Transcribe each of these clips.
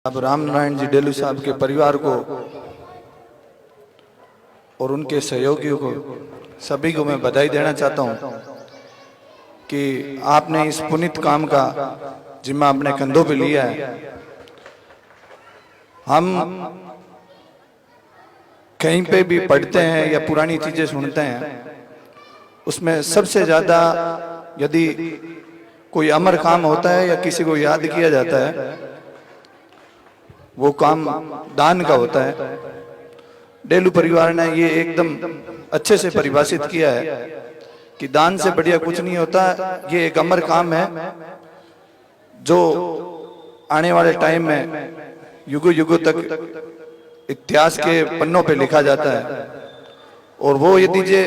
अब राम नारायण जी डेलू साहब के परिवार को और उनके सहयोगियों को सभी को मैं बधाई देना चाहता हूं कि आपने इस पुनीत काम का जिम्मा अपने कंधों पे लिया है। हम कहीं पे भी पढ़ते हैं या पुरानी चीजें सुनते हैं, उसमें सबसे ज्यादा यदि कोई अमर काम होता है या किसी को याद किया जाता है, वो काम दान का होता है। डेलू परिवार ने ये एकदम अच्छे से परिभाषित किया है कि दान से बढ़िया कुछ नहीं होता। ये एक अमर काम है जो आने वाले टाइम में युगों युगों तक इतिहास के पन्नों पे लिखा जाता है। और वो यदि जे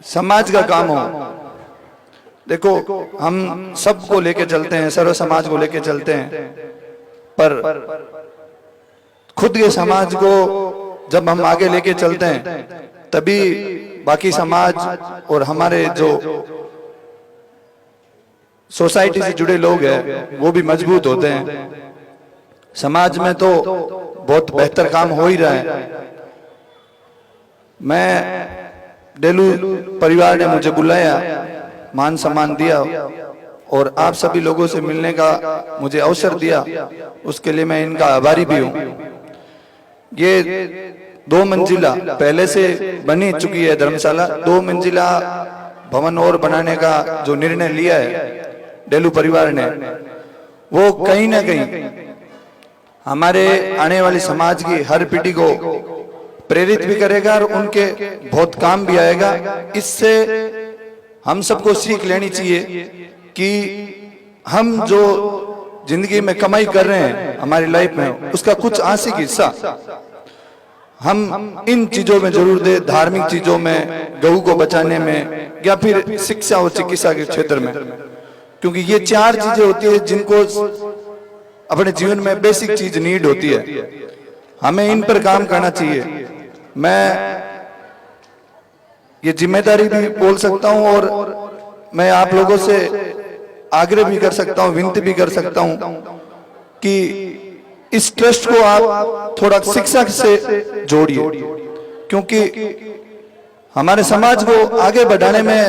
समाज का काम हो, देखो हम सबको लेके चलते हैं, सर्व समाज को लेके चलते हैं, पर खुद के समाज को जब हम आगे लेके चलते हैं तभी बाकी समाज और हमारे जो सोसाइटी से जुड़े लोग हैं वो भी मजबूत होते हैं। समाज में तो बहुत बेहतर काम हो ही रहा है। मैं डेलू परिवार ने मुझे बुलाया, मान सम्मान दिया और आप सभी लोगों से मिलने का मुझे अवसर दिया, उसके लिए मैं इनका आभारी भी हूं। ये 2 मंजिला पहले से बनी चुकी है धर्मशाला, 2 मंजिला भवन और बनाने का जो निर्णय लिया है डेलू परिवार ने, वो कहीं ना कहीं हमारे आने वाली समाज की हर पीढ़ी को प्रेरित भी करेगा और उनके बहुत काम भी आएगा। इससे हम सबको सीख लेनी चाहिए कि हम जो जिंदगी में कमाई कर रहे हैं हमारी लाइफ में, उसका कुछ आंशिक हिस्सा हम इन चीजों में जरूर दे, धार्मिक चीजों में, गऊ को बचाने में, या फिर शिक्षा और चिकित्सा के क्षेत्र में, क्योंकि ये 4 चीजें होती है जिनको अपने जीवन में बेसिक चीज नीड होती है। हमें इन पर काम करना चाहिए। मैं ये जिम्मेदारी भी बोल सकता हूं और मैं आप लोगों से आग्रह भी कर सकता हूं, विनती भी कर सकता हूं कि इस ट्रस्ट को आप थोड़ा शिक्षा से जोड़िए, क्योंकि हमारे समाज को आगे बढ़ाने में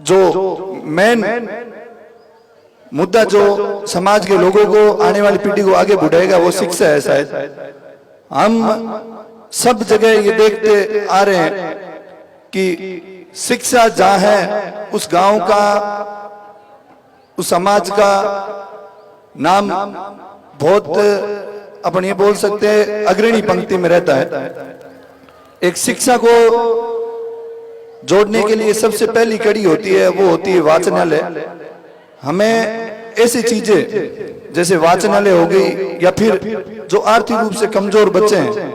जो मेन मुद्दा जो समाज के लोगों को, आने वाली पीढ़ी को आगे बढ़ाएगा वो शिक्षा है। शायद हम सब जगह ये देखते आ रहे हैं कि शिक्षा जहां है उस गांव का, उस समाज का नाम बहुत अपन ये बोल सकते हैं अग्रणी पंक्ति में रहता है। एक शिक्षा को जोड़ने के लिए सबसे पहली कड़ी होती है, वो होती है वाचनालय। हमें ऐसी चीजें जैसे वाचनालय हो गई, या फिर जो आर्थिक रूप से कमजोर बच्चे हैं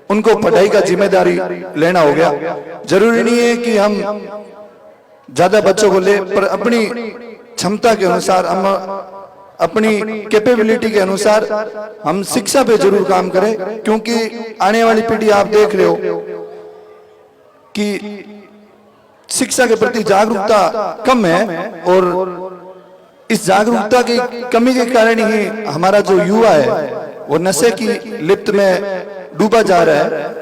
उनको पढ़ाई का जिम्मेदारी लेना हो गया। जरूरी नहीं है कि हम ज्यादा बच्चों को ले, पर अपनी क्षमता के अनुसार, हम अपनी कैपेबिलिटी के अनुसार हम शिक्षा पे जरूर काम करें, क्योंकि आने वाली पीढ़ी आप देख रहे हो कि शिक्षा के प्रति जागरूकता कम है, और इस जागरूकता की कमी के कारण ही हमारा जो युवा है वो नशे की लिप्त में डूबा जा रहा है।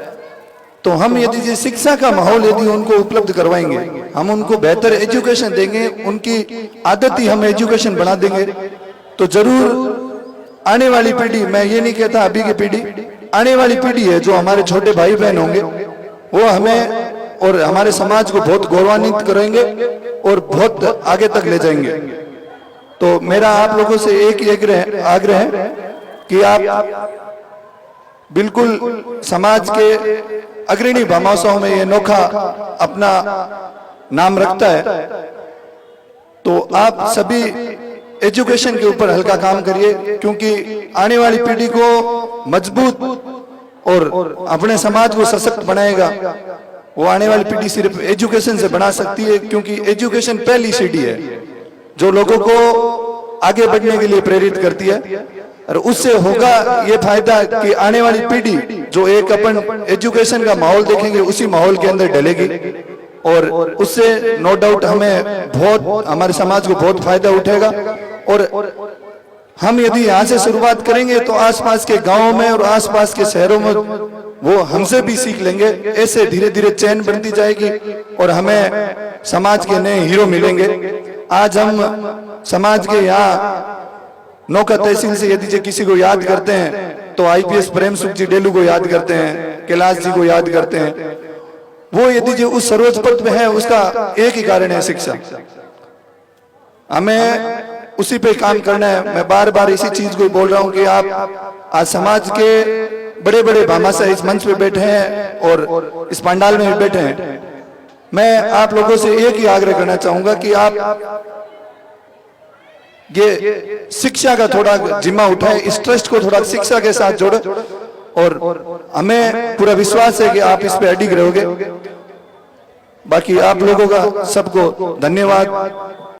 तो हम यदि शिक्षा का माहौल यदि उनको उपलब्ध करवाएंगे, हम उनको बेहतर एजुकेशन देंगे, उनकी आदत ही हम एजुकेशन बना देंगे, तो जरूर आने वाली पीढ़ी, मैं ये नहीं कहता अभी की पीढ़ी, आने वाली पीढ़ी है जो हमारे छोटे भाई बहन होंगे, वो हमें और हमारे समाज को बहुत गौरवान्वित करेंगे और बहुत आगे तक ले जाएंगे। तो मेरा आप लोगों से एक ही आग्रह है कि आप बिल्कुल समाज के अग्रणी भामाशाहों में ये नोखा अपना नाम रखता है, तो आप सभी एजुकेशन के ऊपर हल्का काम करिए, क्योंकि आने वाली पीढ़ी को मजबूत और अपने समाज को सशक्त बनाएगा वो आने वाली पीढ़ी सिर्फ एजुकेशन से बना सकती है, क्योंकि एजुकेशन पहली सीढ़ी है जो लोगों को आगे बढ़ने के लिए प्रेरित करती है। और उससे होगा ये फायदा कि आने वाली पीढ़ी जो एक अपन एजुकेशन का माहौल देखेंगे उसी माहौल के अंदर ढलेगी, और उससे नो डाउट हमें बहुत, हमारे समाज को बहुत फायदा उठेगा। और हम यदि यहाँ से शुरुआत करेंगे तो आसपास के गांवों में और आसपास के शहरों में वो हमसे भी सीख लेंगे। ऐसे धीरे धीरे चैन बनती जाएगी और हमें समाज के नए हीरो मिलेंगे। आज हम समाज के यहाँ नौका तहसील से यदि किसी को याद करते हैं तो आईपीएस प्रेम सुख जी डेलू को याद करते हैं, कैलाश जी को याद करते हैं। वो यदि जो उस सर्वोच्च पद पे है उसका एक ही कारण है, शिक्षा। हमें उसी पे काम करना है। मैं बार बार इसी चीज को बोल रहा हूं कि आप आज समाज के बड़े बड़े भामाशाह इस मंच पे बैठे हैं और इस पंडाल में भी बैठे हैं। मैं आप लोगों से एक ही आग्रह करना चाहूंगा कि आप ये शिक्षा का थोड़ा जिम्मा उठाए, इस ट्रस्ट को थोड़ा शिक्षा के साथ जोड़ो और हमें पूरा विश्वास है कि आप इस पे अडिग रहोगे। बाकी आप लोगों का सबको धन्यवाद।